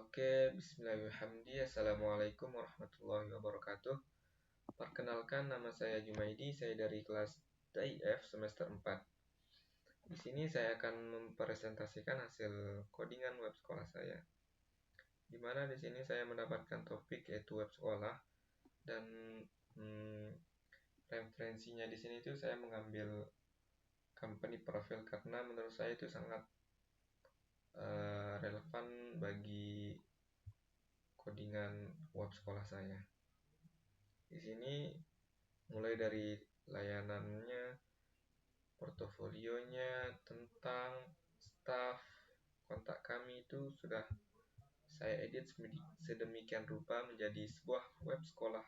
Oke, bismillahirrahmanirrahim. Assalamualaikum warahmatullahi wabarakatuh. Perkenalkan, nama saya Jumaidi, saya dari kelas DIF semester 4. Di sini saya akan mempresentasikan hasil codingan web sekolah saya. Di mana di sini saya mendapatkan topik yaitu web sekolah dan referensinya di sini itu saya mengambil company profile karena menurut saya itu sangat relevan bagi codingan web sekolah saya. Di sini mulai dari layanannya, portofolionya, tentang staff, kontak kami itu sudah saya edit sedemikian rupa menjadi sebuah web sekolah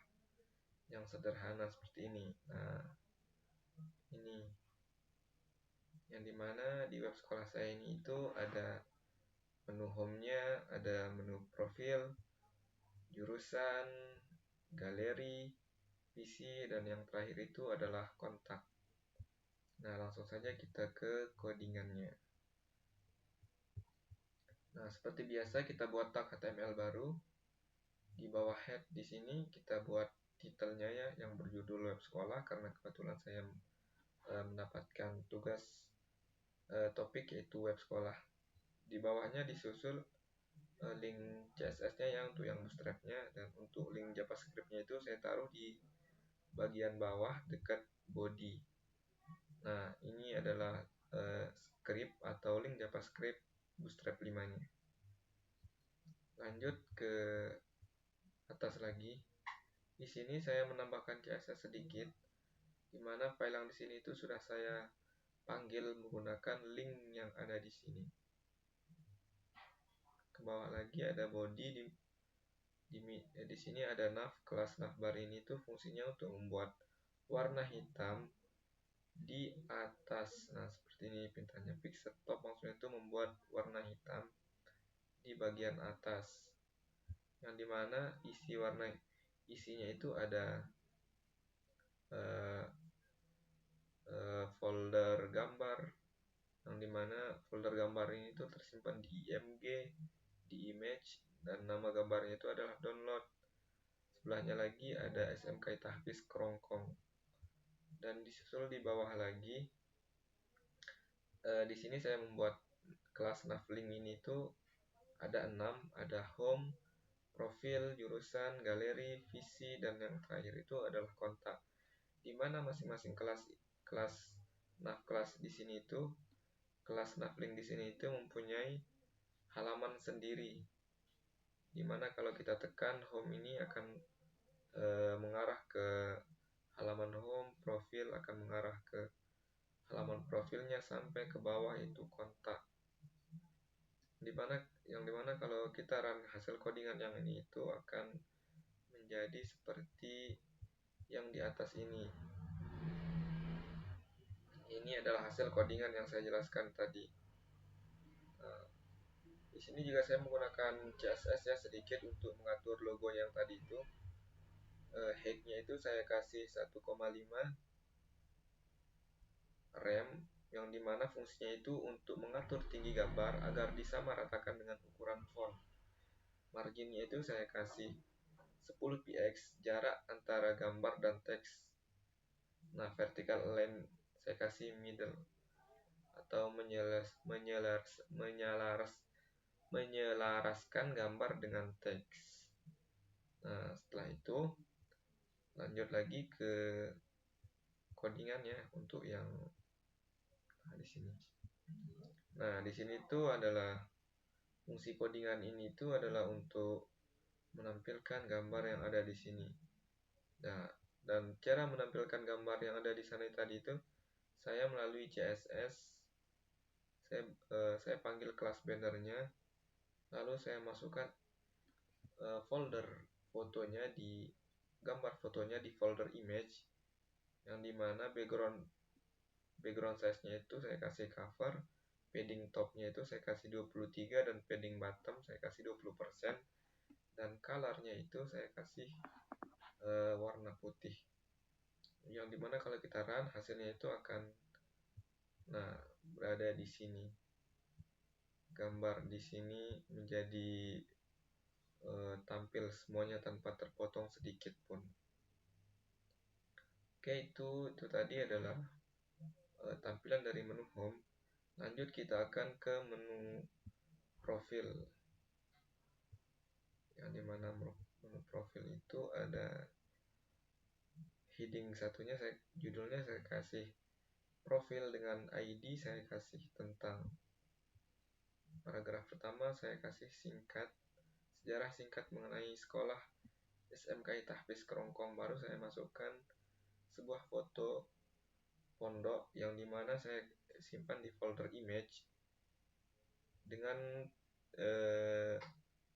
yang sederhana seperti ini. Nah, ini yang dimana di web sekolah saya ini itu ada menu home-nya, ada menu profil, jurusan, galeri, visi, dan yang terakhir itu adalah kontak. Nah, langsung saja kita ke codingannya. Nah, seperti biasa kita buat tag HTML baru. Di bawah head di sini kita buat titelnya ya yang berjudul web sekolah karena kebetulan saya mendapatkan tugas topik yaitu web sekolah. Di bawahnya disusul link CSS-nya yang untuk yang bootstrap-nya, dan untuk link JavaScript-nya itu saya taruh di bagian bawah dekat body. Nah, ini adalah script atau link JavaScript bootstrap 5-nya. Lanjut ke atas lagi. Di sini saya menambahkan CSS sedikit, di mana file yang di sini itu sudah saya panggil menggunakan link yang ada di sini. Ke bawah lagi ada body, di sini ada nav, kelas navbar ini tuh fungsinya untuk membuat warna hitam di atas. Nah, seperti ini pintanya. Pixel top maksudnya itu membuat warna hitam di bagian atas, yang dimana isinya itu ada folder gambar, yang dimana folder gambar ini itu tersimpan di img, di image, dan nama gambarnya itu adalah download. Sebelahnya lagi ada SMK Tahfiz Kerongkong, dan disusul di bawah lagi di sini saya membuat kelas navlink ini tuh ada 6, ada home, profil, jurusan, galeri, visi, dan yang terakhir itu adalah kontak. Di mana masing-masing kelas di sini itu kelas navlink di sini itu mempunyai halaman sendiri. Di mana kalau kita tekan home ini akan mengarah ke halaman home, profil akan mengarah ke halaman profilnya sampai ke bawah itu kontak. Yang dimana kalau kita run hasil codingan yang ini itu akan menjadi seperti yang di atas ini. Ini adalah hasil codingan yang saya jelaskan tadi. Nah, di sini juga saya menggunakan CSS ya sedikit untuk mengatur logo yang tadi itu. Height-nya itu saya kasih 1,5 rem, yang dimana fungsinya itu untuk mengatur tinggi gambar agar disamaratakan dengan ukuran font. Marginnya itu saya kasih 10 px, jarak antara gambar dan teks. Nah, vertical align saya kasih middle atau menyelaraskan gambar dengan teks. Nah, setelah itu lanjut lagi ke codingannya untuk yang di sini. Nah, di sini itu adalah fungsi codingan ini itu adalah untuk menampilkan gambar yang ada di sini. Nah, dan cara menampilkan gambar yang ada di sana tadi itu saya melalui CSS. Saya panggil kelas bannernya, lalu saya masukkan folder fotonya di gambar fotonya di folder image, yang dimana background size-nya itu saya kasih cover, padding top-nya itu saya kasih 23, dan padding bottom saya kasih 20%, dan color-nya itu saya kasih warna putih, yang dimana kalau kita run hasilnya itu akan berada di sini. Gambar di sini menjadi tampil semuanya tanpa terpotong sedikit pun. Oke, itu tadi adalah tampilan dari menu home. Lanjut kita akan ke menu profil, yang dimana menu profil itu ada heading satunya, judulnya saya kasih profil, dengan ID saya kasih tentang paragraf pertama, saya kasih singkat, sejarah singkat mengenai sekolah SMKI Tahfiz Kerongkong. Baru saya masukkan sebuah foto pondok yang dimana saya simpan di folder image dengan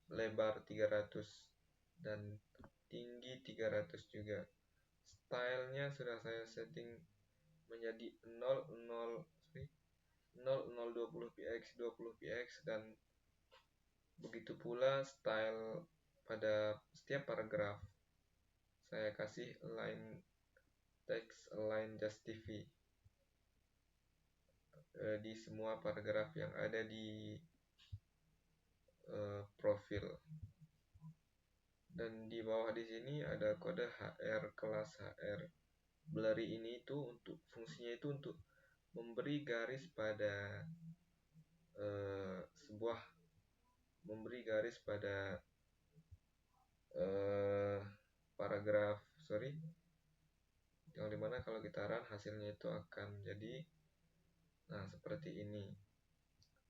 lebar 300 dan tinggi 300 juga. Stylenya sudah saya setting menjadi 0020 px 20 px, dan begitu pula style pada setiap paragraf saya kasih align text, align justify di semua paragraf yang ada di profil. Dan di bawah di sini ada kode HR, kelas HR. Blurry ini itu untuk fungsinya itu untuk memberi garis pada paragraf, yang dimana kalau kita run hasilnya itu akan jadi seperti ini.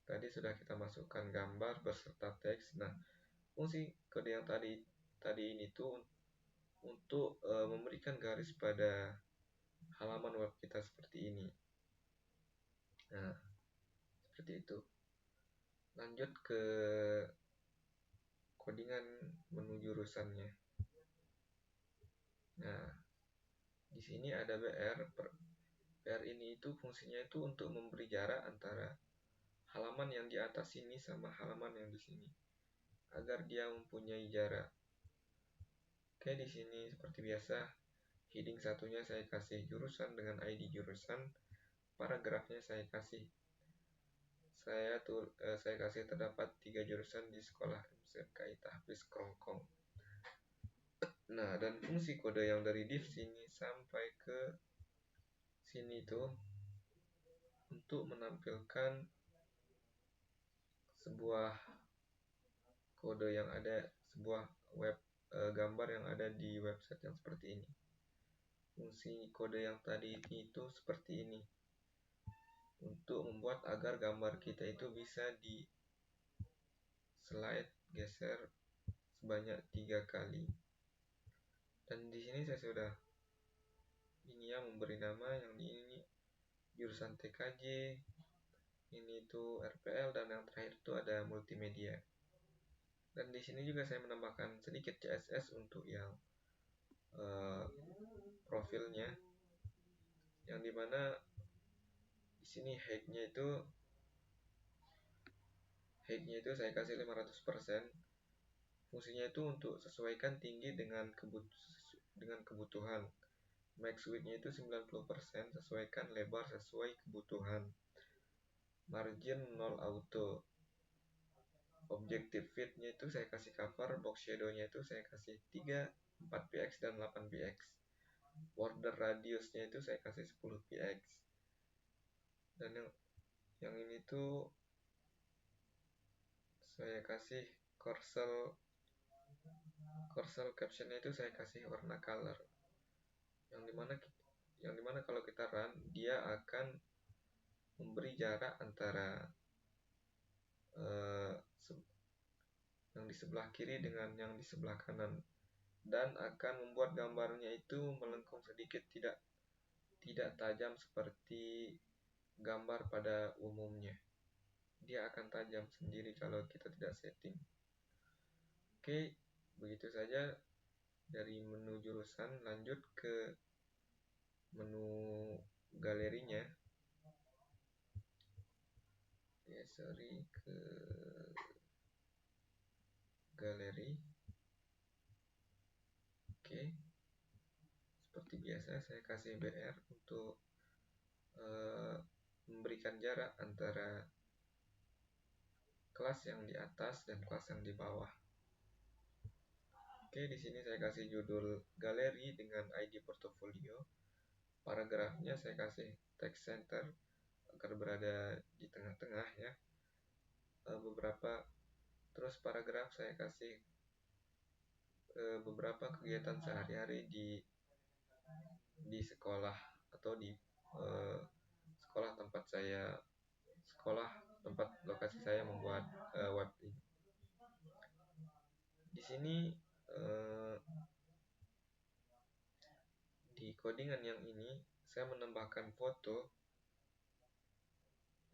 Tadi sudah kita masukkan gambar beserta teks. Nah, fungsi kode yang tadi ini tuh untuk memberikan garis pada halaman web kita seperti ini. Nah, seperti itu. Lanjut ke codingan menu jurusannya. Nah, di sini ada BR. BR ini itu fungsinya itu untuk memberi jarak antara halaman yang di atas ini sama halaman yang di sini, agar dia mempunyai jarak. Oke, di sini seperti biasa heading satunya saya kasih jurusan dengan ID jurusan, paragrafnya saya kasih terdapat 3 jurusan di sekolah SMKI Tahfiz Kerongkong. Nah, dan fungsi kode yang dari div sini sampai ke sini tuh untuk menampilkan sebuah kode yang ada, sebuah gambar yang ada di website yang seperti ini. Fungsi kode yang tadi itu seperti ini, untuk membuat agar gambar kita itu bisa di slide geser sebanyak 3 kali. Dan di sini saya sudah memberi nama, yang ini jurusan TKJ, ini itu RPL, dan yang terakhir itu ada multimedia. Dan di sini juga saya menambahkan sedikit CSS untuk yang profilnya, yang dimana di sini height-nya itu saya kasih 500%. Fungsinya itu untuk sesuaikan tinggi dengan kebutuhan. Max width-nya itu 90%, sesuaikan lebar sesuai kebutuhan. Margin 0 auto. Objective fit-nya itu saya kasih cover, box shadow-nya itu saya kasih 3, 4 px dan 8 px. Border radius-nya itu saya kasih 10 px. Dan yang ini tuh saya kasih cursor caption-nya itu saya kasih warna color. Yang dimana kalau kita run, dia akan memberi jarak antara yang di sebelah kiri dengan yang di sebelah kanan, dan akan membuat gambarnya itu melengkung sedikit, tidak tajam seperti gambar pada umumnya. Dia akan tajam sendiri kalau kita tidak setting. Oke, begitu saja dari menu jurusan. Lanjut ke menu galerinya. Ke galeri. Oke, seperti biasa saya kasih BR untuk memberikan jarak antara kelas yang di atas dan kelas yang di bawah. Oke, di sini saya kasih judul galeri dengan ID portofolio. Paragrafnya saya kasih text center agar berada di tengah-tengah ya. Terus paragraf saya kasih beberapa kegiatan sehari-hari di sekolah atau di eh, sekolah tempat lokasi saya membuat web ini. Di sini eh, di codingan yang ini saya menambahkan foto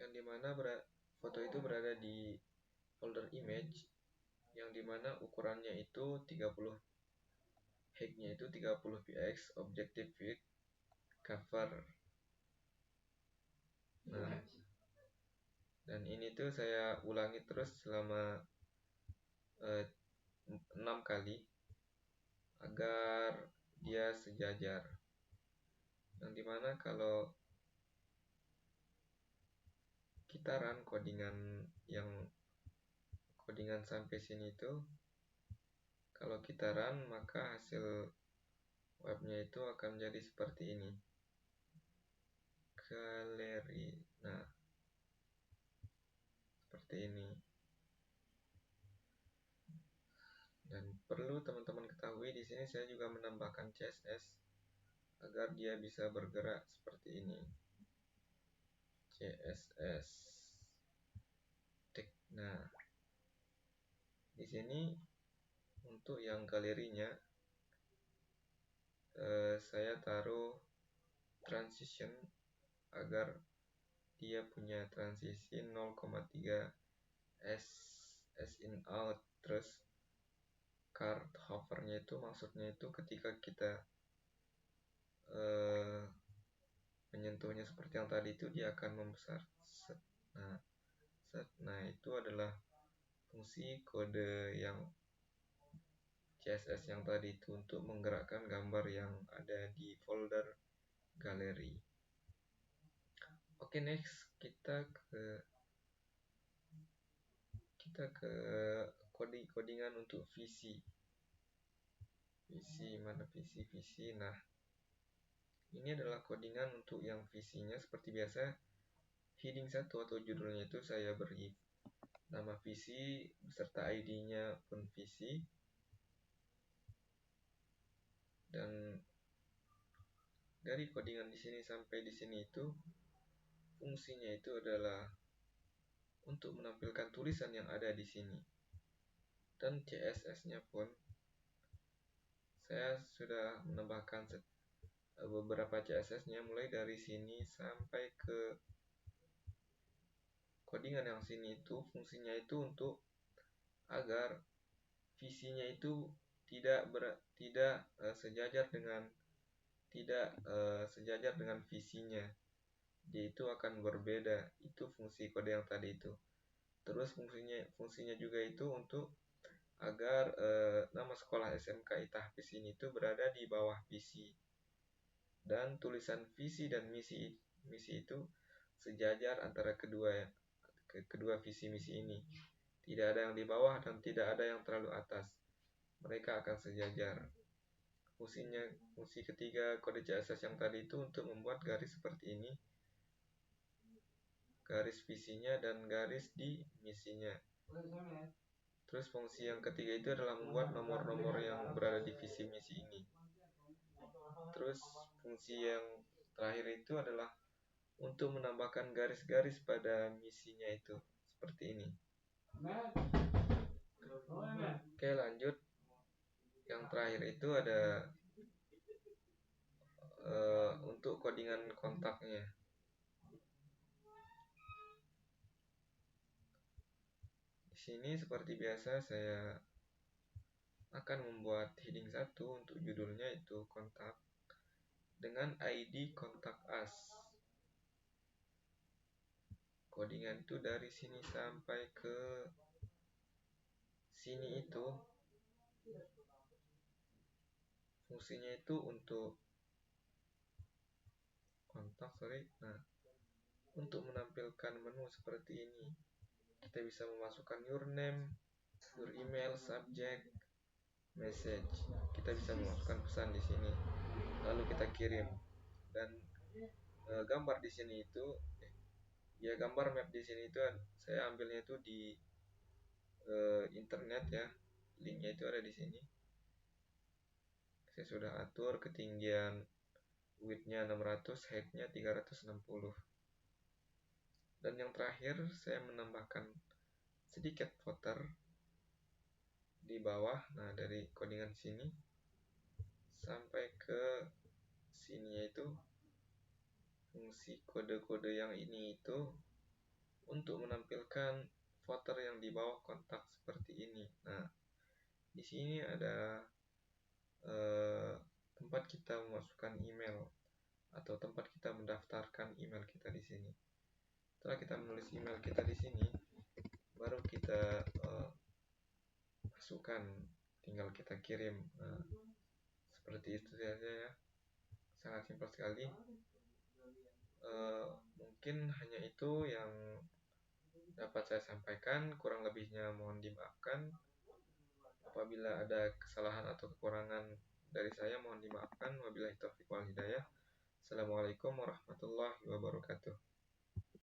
yang dimana foto itu berada di folder image yang dimana ukurannya itu 30, height-nya itu 30 px, objective width, cover. Nah, dan ini tuh saya ulangi terus selama 6 kali agar dia sejajar. Yang dimana kalau kita run codingan sampai sini itu, kalau kita run maka hasil webnya itu akan jadi seperti ini, galeri. Nah, seperti ini. Dan perlu teman-teman ketahui, di sini saya juga menambahkan CSS agar dia bisa bergerak seperti ini. CSS. Nah, di sini untuk yang galerinya saya taruh transition agar dia punya transisi 0,3 as in out. Terus card hovernya itu maksudnya itu ketika kita menyentuhnya seperti yang tadi itu dia akan membesar. Nah, itu adalah fungsi kode yang CSS yang tadi itu untuk menggerakkan gambar yang ada di folder galeri. Oke, next kita ke codingan untuk visi. Mana visi? Nah, ini adalah codingan untuk yang visinya. Seperti biasa, heading 1 atau judulnya itu saya beri nama visi beserta ID-nya pun visi. Dan dari codingan di sini sampai di sini itu fungsinya itu adalah untuk menampilkan tulisan yang ada di sini. Dan CSS-nya pun saya sudah menambahkan beberapa CSS-nya mulai dari sini sampai ke codingan yang sini itu fungsinya itu untuk agar visinya itu tidak sejajar dengan visinya. Dia itu akan berbeda. Itu fungsi kode yang tadi itu. Terus fungsinya juga itu untuk agar nama sekolah SMK Itahpis ini itu berada di bawah visi. Dan tulisan visi dan misi itu sejajar antara kedua visi misi ini. Tidak ada yang di bawah dan tidak ada yang terlalu atas. Mereka akan sejajar. Fungsi ketiga kode CSS yang tadi itu untuk membuat garis seperti ini. Garis visinya dan garis di misinya. Terus fungsi yang ketiga itu adalah membuat nomor-nomor yang berada di visi misi ini. Terus fungsi yang terakhir itu adalah untuk menambahkan garis-garis pada misinya itu seperti ini. Oke, lanjut. Yang terakhir itu ada untuk codingan kontaknya. Di sini seperti biasa saya akan membuat heading 1 untuk judulnya itu kontak dengan ID kontak us. Codingan itu dari sini sampai ke sini itu fungsinya itu untuk kontak, Nah, untuk menampilkan menu seperti ini kita bisa memasukkan your name, your email, subject, message. Kita bisa memasukkan pesan di sini, lalu kita kirim. Dan gambar di sini itu, ya gambar map di sini itu saya ambilnya itu di internet ya. Linknya itu ada di sini. Saya sudah atur ketinggian width-nya 600, height-nya 360. Dan yang terakhir saya menambahkan sedikit footer di bawah. Nah, dari codingan sini sampai ke sini, yaitu fungsi kode-kode yang ini itu untuk menampilkan footer yang di bawah kontak seperti ini. Nah, di sini ada tempat kita memasukkan email atau tempat kita mendaftarkan email kita di sini. Setelah kita menulis email kita di sini, baru kita masukkan, tinggal kita kirim. Nah, seperti itu saja ya, sangat simpel sekali. Mungkin hanya itu yang dapat saya sampaikan, kurang lebihnya mohon dimaafkan. Apabila ada kesalahan atau kekurangan dari saya, mohon dimaafkan. Wabillahi taufiq wal hidayah. Assalamualaikum warahmatullahi wabarakatuh.